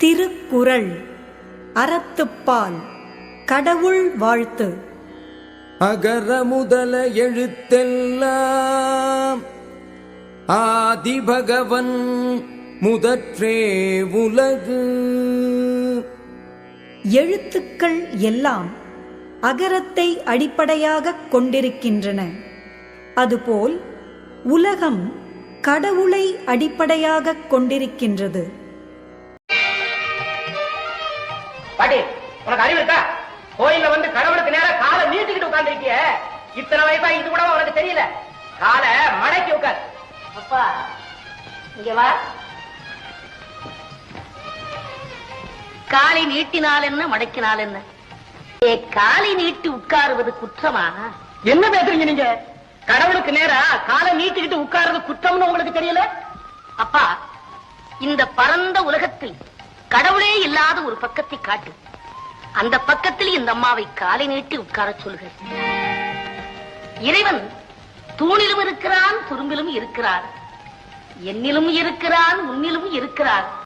திருக்குறள் அறத்துப்பால் கடவுள் வாழ்த்து. அகர முதல எழுத்தெல்லாம் ஆதிபகவன் முதற்றே உலகு. எழுத்துக்கள் எல்லாம் அகரத்தை அடிப்படையாகக் கொண்டிருக்கின்றன. அதுபோல் உலகம் கடவுளை அடிப்படையாகக் கொண்டிருக்கின்றது. பாட்டி, உனக்கு அறிவு இருக்கா? கோயில்ல வந்து கடவுளுக்கு நேரம் காலை நீட்டிக்கிட்டு உட்கார்ந்துருக்கிய. இத்தனை வயசா இது கூட உனக்கு தெரியல. காலை மடக்கி உட்கார். அப்பா இங்க வா. காலை நீட்டினால் என்ன, மடக்கினால் என்ன? காலை நீட்டி உட்காருவது குற்றமா? என்ன பேசுறீங்க நீங்க? கடவுளுக்கு நேரா காலை நீட்டிக்கிட்டு உட்கார்றது குற்றம்னு உங்களுக்கு தெரியல? அப்பா, இந்த பரந்த உலகத்தில் கடவுளே இல்லாத ஒரு பக்கத்தை காட்டு. அந்த பக்கத்தில் இந்த அம்மாவை காலை நீட்டி உட்கார சொல்லுக. இறைவன் தூணிலும் இருக்கிறான், துரும்பிலும் இருக்கிறான், என்னிலும் இருக்கிறான், உன்னிலும் இருக்கிறான்.